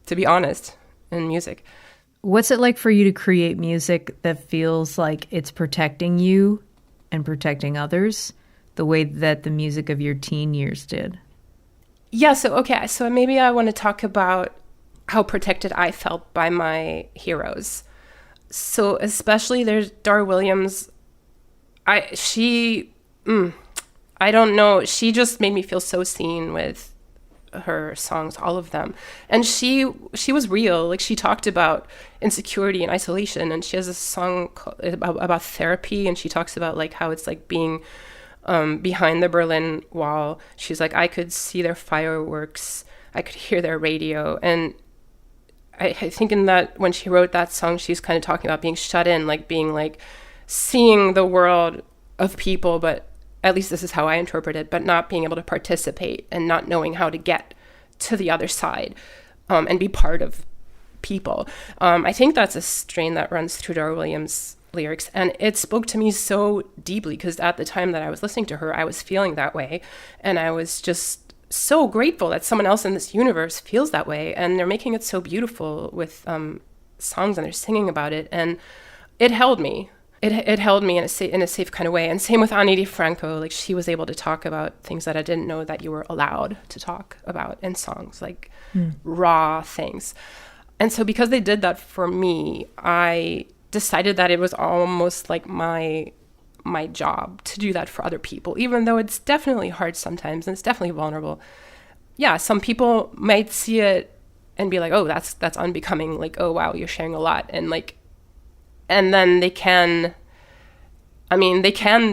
be honest in music. What's it like for you to create music that feels like it's protecting you and protecting others the way that the music of your teen years did? Yeah, so maybe I want to talk about how protected I felt by my heroes. So especially there's Dar Williams. I don't know. She just made me feel so seen with her songs, all of them. And she was real. Like, she talked about insecurity and isolation, and she has a song about therapy, and she talks about like how it's like being behind the Berlin Wall. She's like, I could see their fireworks, I could hear their radio. And I think in that, when she wrote that song, she's kind of talking about being shut in, like being like seeing the world of people, but at least this is how I interpret it, but not being able to participate and not knowing how to get to the other side and be part of people. I think that's a strain that runs through Dar Williams' lyrics, and it spoke to me so deeply, because at the time that I was listening to her, I was feeling that way, and I was just so grateful that someone else in this universe feels that way, and they're making it so beautiful with songs, and they're singing about it, and it held me. It held me in a safe kind of way. And same with Ani DiFranco. Like, she was able to talk about things that I didn't know that you were allowed to talk about in songs, like raw things. And so because they did that for me, I decided that it was almost like my job to do that for other people, even though it's definitely hard sometimes and it's definitely vulnerable. Yeah, some people might see it and be like, oh, that's unbecoming. Like, oh, wow, you're sharing a lot. And then they can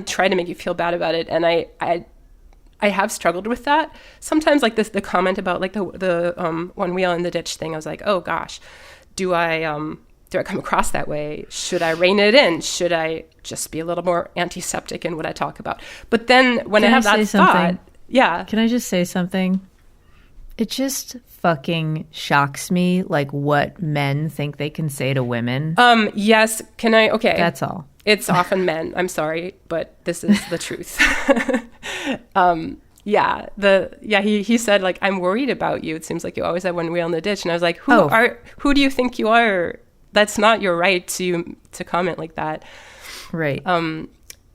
try to make you feel bad about it. And I have struggled with that. Sometimes, like the comment about like the one wheel in the ditch thing, I was like, oh gosh, do I do I come across that way? Should I rein it in? Should I just be a little more antiseptic in what I talk about? But then when I have that thought, yeah. Can I just say something? It just fucking shocks me, like what men think they can say to women. Yes. Can I? Okay. That's all. It's often men. I'm sorry, but this is the truth. He said, like, I'm worried about you. It seems like you always have one wheel in the ditch. And I was like, who do you think you are? That's not your right to comment like that. Right.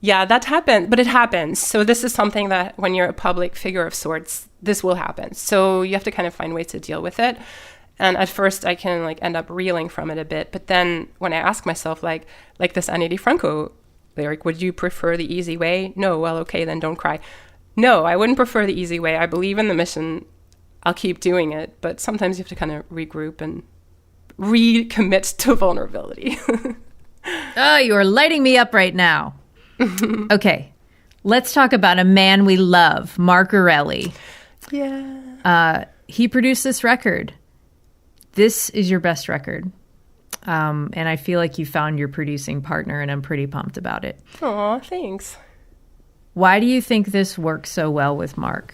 Yeah, that happened, but it happens. So this is something that when you're a public figure of sorts, this will happen. So you have to kind of find ways to deal with it. And at first I can like end up reeling from it a bit. But then when I ask myself, like this Ani DiFranco lyric, would you prefer the easy way? No, well, okay, then don't cry. No, I wouldn't prefer the easy way. I believe in the mission. I'll keep doing it. But sometimes you have to kind of regroup and recommit to vulnerability. Oh, you are lighting me up right now. Okay, let's talk about a man we love, Mark Orelli. Yeah. He produced this record. This is your best record. And I feel like you found your producing partner, and I'm pretty pumped about it. Aw, thanks. Why do you think this works so well with Mark?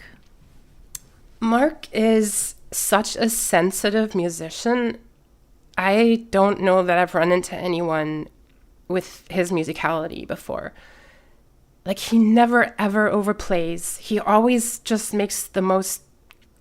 Mark is such a sensitive musician. I don't know that I've run into anyone with his musicality before. Like, he never, ever overplays. He always just makes the most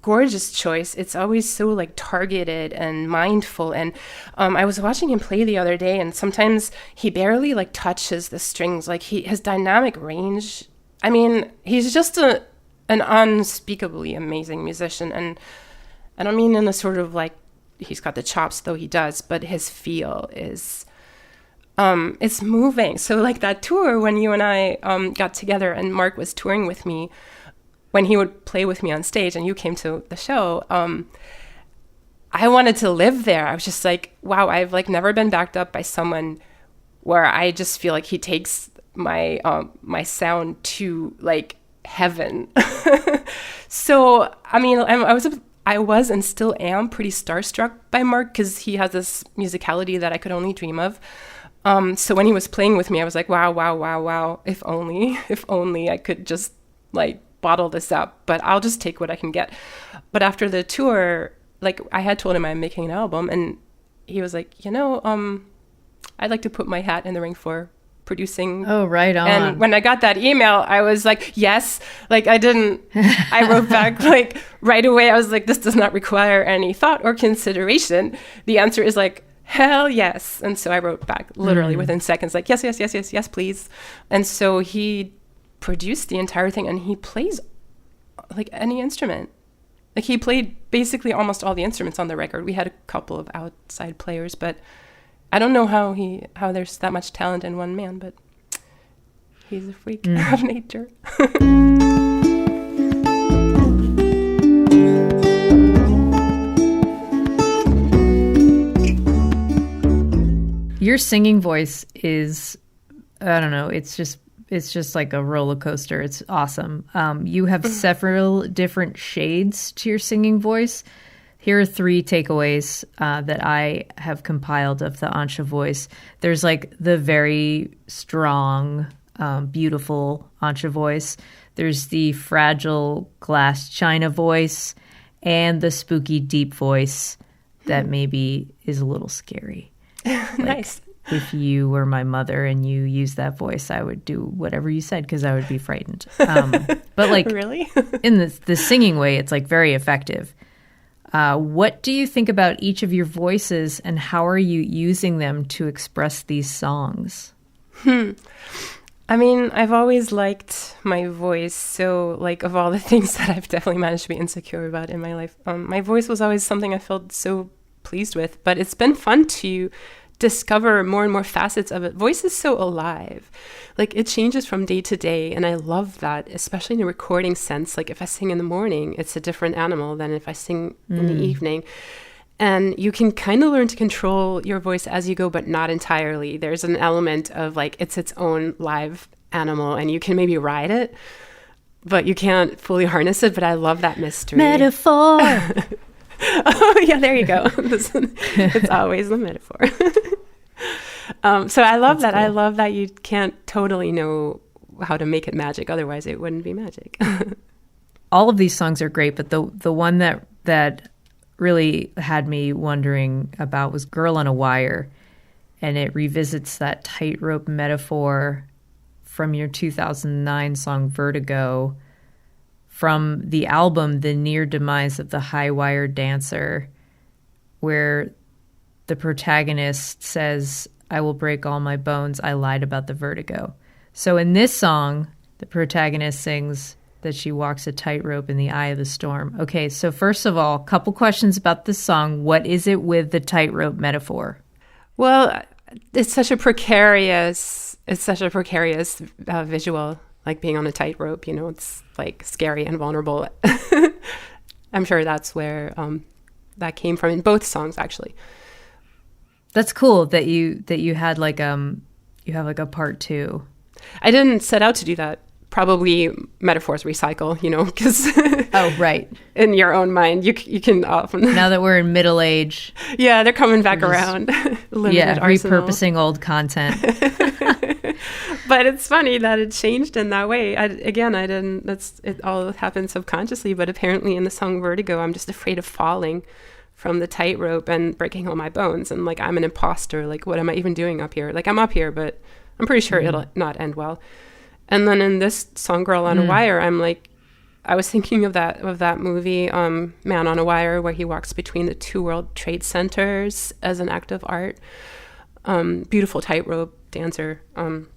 gorgeous choice. It's always so, like, targeted and mindful. And I was watching him play the other day, and sometimes he barely, like, touches the strings. Like, his dynamic range, I mean, he's just an unspeakably amazing musician. And I don't mean in a sort of, like, he's got the chops, though he does, but his feel is... it's moving. So like that tour when you and I got together and Mark was touring with me, when he would play with me on stage and you came to the show, I wanted to live there. I was just like, wow, I've like never been backed up by someone where I just feel like he takes my my sound to like heaven. So, I mean, I was and still am pretty starstruck by Mark because he has this musicality that I could only dream of. So when he was playing with me, I was like, wow. If only I could just like bottle this up, but I'll just take what I can get. But after the tour, like I had told him I'm making an album and he was like, I'd like to put my hat in the ring for producing. Oh, right on. And when I got that email, I was like, yes, like I wrote back like right away. I was like, this does not require any thought or consideration. The answer is like, hell yes. And so I wrote back literally within seconds, like, yes, please. And so he produced the entire thing and he plays like any instrument. Like he played basically almost all the instruments on the record. We had a couple of outside players, but I don't know how there's that much talent in one man, but he's a freak of nature. Your singing voice is, I don't know, it's just like a roller coaster. It's awesome. You have several different shades to your singing voice. Here are 3 takeaways that I have compiled of the Antje voice. There's like the very strong, beautiful Antje voice. There's the fragile glass china voice and the spooky deep voice that maybe is a little scary. Like, nice. If you were my mother and you used that voice, I would do whatever you said because I would be frightened. But like, really, in the singing way, it's like very effective. What do you think about each of your voices, and how are you using them to express these songs? I mean, I've always liked my voice. So, like, of all the things that I've definitely managed to be insecure about in my life, my voice was always something I felt so pleased with. But it's been fun to discover more and more facets of it. Voice is so alive. Like, it changes from day to day, and I love that, especially in a recording sense. Like, if I sing in the morning, it's a different animal than if I sing in the evening. And you can kind of learn to control your voice as you go, but not entirely. There's an element of, like, it's its own live animal, and you can maybe ride it, but you can't fully harness it. But I love that mystery. Metaphor! Oh, yeah, there you go. It's always the metaphor. So I love That's that. I cool. love that you can't totally know how to make it magic. Otherwise, it wouldn't be magic. All of these songs are great, but the one that really had me wondering about was Girl on a Wire, and it revisits that tightrope metaphor from your 2009 song Vertigo, from the album The Near Demise of the High Wire Dancer, where the protagonist says, "I will break all my bones, I lied about the vertigo." So in this song, the protagonist sings that she walks a tightrope in the eye of the storm. Okay, so first of all, a couple questions about this song. What is it with the tightrope metaphor? Well, it's such a precarious visual, like being on a tightrope. You know, it's like scary and vulnerable. I'm sure that's where that came from in both songs, actually. That's cool that you had like you have like a part two. I didn't set out to do that. Probably metaphors recycle, you know, because Oh, right. in your own mind, you can often. Now that we're in middle age, Yeah, they're coming back around. Limited arsenal. repurposing old content. But it's funny that it changed in that way. I didn't. It all happened subconsciously. But apparently, in the song Vertigo, I'm just afraid of falling from the tightrope and breaking all my bones. And like, I'm an imposter. Like, what am I even doing up here? Like, I'm up here, but I'm pretty sure it'll not end well. And then in this song, Girl on a Wire, I'm like, I was thinking of that movie, Man on a Wire, where he walks between the two World Trade Centers as an act of art. Beautiful tightrope dancer. And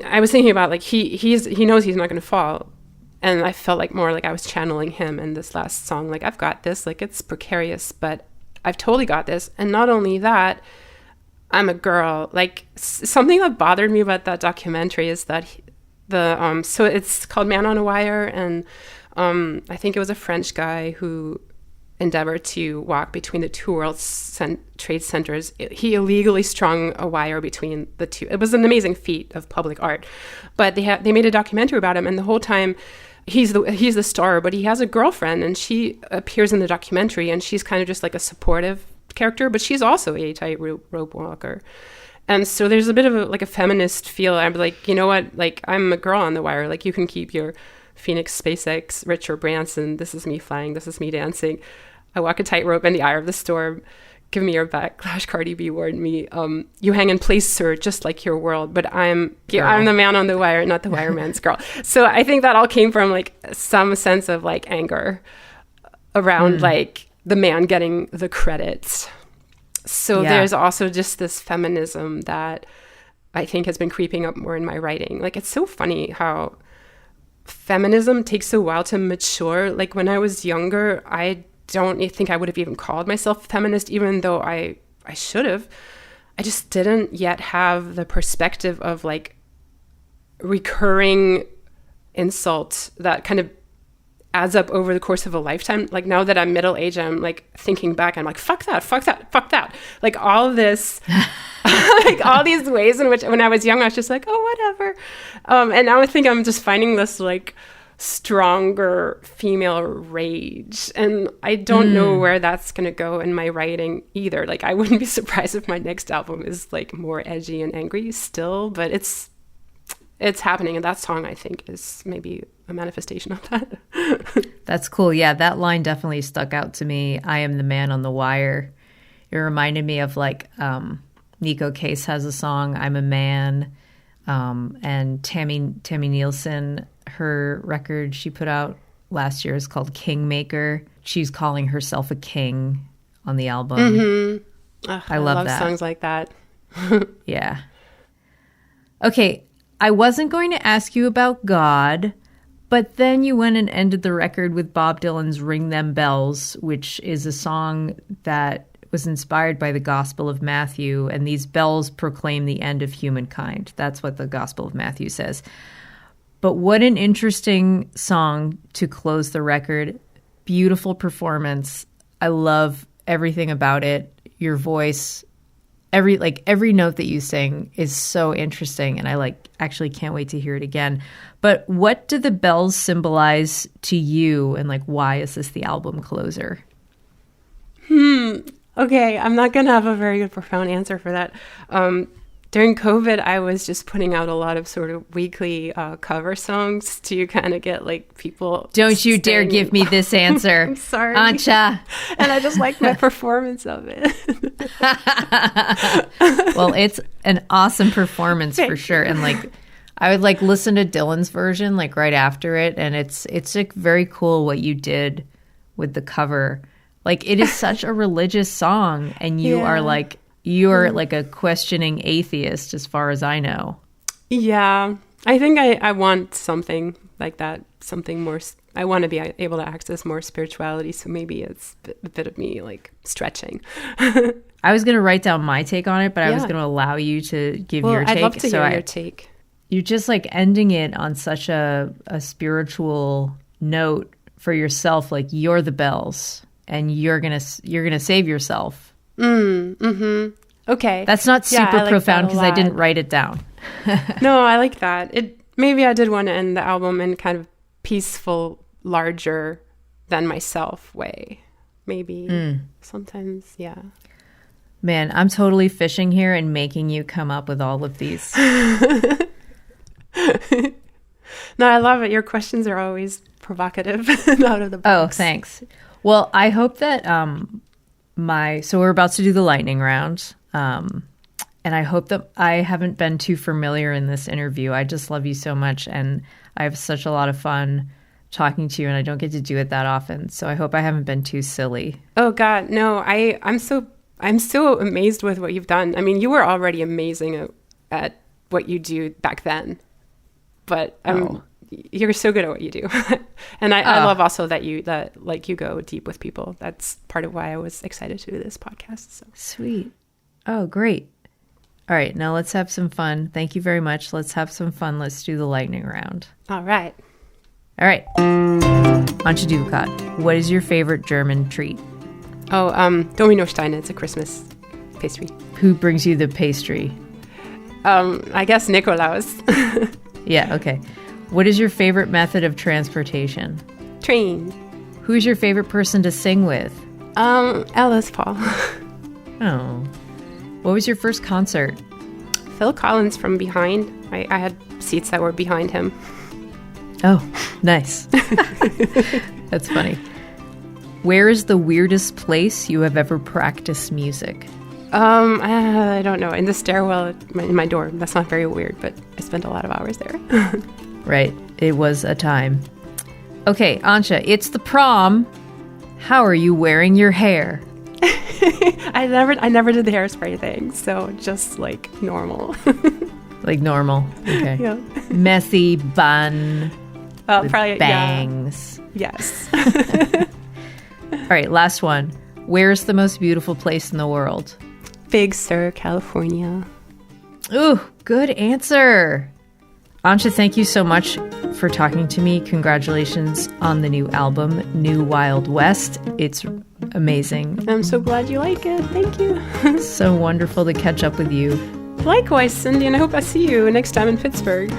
I was thinking about like he knows he's not going to fall, and I felt like more like I was channeling him in this last song. Like, I've got this. Like, it's precarious, but I've totally got this. And not only that, I'm a girl. Like, something that bothered me about that documentary is that so it's called Man on a Wire, and I think it was a French guy who endeavored to walk between the two World Trade Centers. He illegally strung a wire between the two. It was an amazing feat of public art, but they made a documentary about him, and the whole time he's the star, but he has a girlfriend, and she appears in the documentary, and she's kind of just like a supportive character, but she's also a tightrope walker. And so there's a bit of a feminist feel. I'm like, you know what? Like, I'm a girl on the wire. Like, you can keep your Phoenix, SpaceX, Richard Branson. This is me flying. This is me dancing. I walk a tightrope in the eye of the storm. Give me your backlash, Cardi B warned me. You hang in place, sir, just like your world. But I'm the man on the wire, not the wireman's girl. So I think that all came from like some sense of like anger around like the man getting the credit. So there's also just this feminism that I think has been creeping up more in my writing. Like, it's so funny how feminism takes a while to mature. Like, when I was younger, I don't think I would have even called myself feminist, even though I should have. I just didn't yet have the perspective of like recurring insult that kind of adds up over the course of a lifetime. Like, now that I'm middle-aged, I'm like thinking back, I'm like, fuck that. Like, all of this, like all these ways in which when I was young, I was just like, oh, whatever. And now I think I'm just finding this like stronger female rage. And I don't know where that's going to go in my writing either. Like, I wouldn't be surprised if my next album is like more edgy and angry still, but it's happening. And that song, I think, is maybe a manifestation of that. That's cool. Yeah, that line definitely stuck out to me. I am the man on the wire. It reminded me of like Nico Case has a song, I'm a Man. And Tammy Nielsen, her record she put out last year is called Kingmaker. She's calling herself a king on the album. Mm-hmm. I love that. Songs like that. Yeah. Okay, I wasn't going to ask you about God, but then you went and ended the record with Bob Dylan's Ring Them Bells, which is a song that was inspired by the Gospel of Matthew, and these bells proclaim the end of humankind. That's what the Gospel of Matthew says. But what an interesting song to close the record. Beautiful performance. I love everything about it. Your voice, every note that you sing is so interesting, and I actually can't wait to hear it again. But what do the bells symbolize to you, and why is this the album closer? Okay, I'm not going to have a very good profound answer for that. During COVID, I was just putting out a lot of sort of weekly cover songs to kind of get like people. Don't you dare give me this answer. I'm sorry. Antje. And I just liked my performance of it. Well, it's an awesome performance for sure. And like, I would like listen to Dylan's version like right after it. And it's like very cool what you did with the cover. Like it is such a religious song and you're like a questioning atheist as far as I know. Yeah, I think I want something like that, something more. I want to be able to access more spirituality. So maybe it's a bit of me like stretching. I was going to write down my take on it, but I was going to allow you to give your take. I'd love to hear your take. You're just like ending it on such a spiritual note for yourself. Like you're the bells and you're going to save yourself. Okay. That's not super profound because I didn't write it down. No, I like that. Maybe I did want to end the album in kind of peaceful, larger than myself way. Maybe sometimes, yeah. Man, I'm totally fishing here and making you come up with all of these. No, I love it. Your questions are always provocative out of the box. Oh, thanks. Well, I hope that so we're about to do the lightning round. And I hope that I haven't been too familiar in this interview. I just love you so much. And I have such a lot of fun talking to you and I don't get to do it that often. So I hope I haven't been too silly. Oh God, no, I'm so amazed with what you've done. I mean, you were already amazing at what you do back then, but you're so good at what you do. And I love also that you go deep with people. That's part of why I was excited to do this podcast. So. Sweet. Oh, great. All right. Now let's have some fun. Thank you very much. Let's have some fun. Let's do the lightning round. All right. Antje Duvekot, what is your favorite German treat? Oh, Dominosteine. It's a Christmas pastry. Who brings you the pastry? I guess Nikolaus. Yeah. Okay. What is your favorite method of transportation? Train. Who's your favorite person to sing with? Alice Paul. Oh. What was your first concert? Phil Collins from behind. I had seats that were behind him. Oh, nice. That's funny. Where is the weirdest place you have ever practiced music? I don't know. In the stairwell in my dorm. That's not very weird, but I spent a lot of hours there. Right. It was a time. Okay, Antje, it's the prom. How are you wearing your hair? I never did the hairspray thing, so just like normal. Like normal. Okay. Yeah. Messy bun. With probably bangs. Yeah. Yes. All right, last one. Where's the most beautiful place in the world? Big Sur, California. Ooh, good answer. Antje, thank you so much for talking to me. Congratulations on the new album, New Wild West. It's amazing. I'm so glad you like it. Thank you. So wonderful to catch up with you. Likewise, Cindy, and I hope I see you next time in Pittsburgh.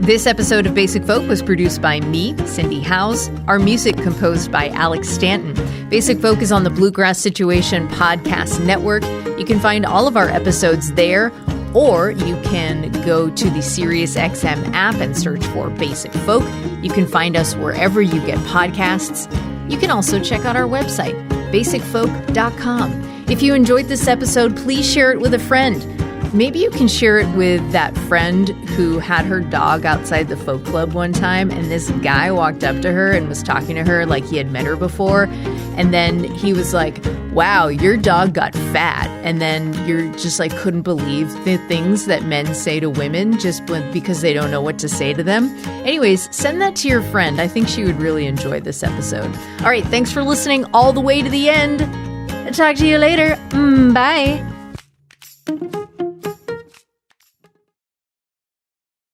This episode of Basic Folk was produced by me, Cindy Howes. Our music composed by Alex Stanton. Basic Folk is on the Bluegrass Situation Podcast Network. You can find all of our episodes there, or you can go to the SiriusXM app and search for Basic Folk. You can find us wherever you get podcasts. You can also check out our website, basicfolk.com. If you enjoyed this episode, please share it with a friend. Maybe you can share it with that friend who had her dog outside the folk club one time, and this guy walked up to her and was talking to her like he had met her before. And then he was like, wow, your dog got fat. And then you're just like, couldn't believe the things that men say to women just because they don't know what to say to them. Anyways, send that to your friend. I think she would really enjoy this episode. All right, thanks for listening all the way to the end. I'll talk to you later. Bye.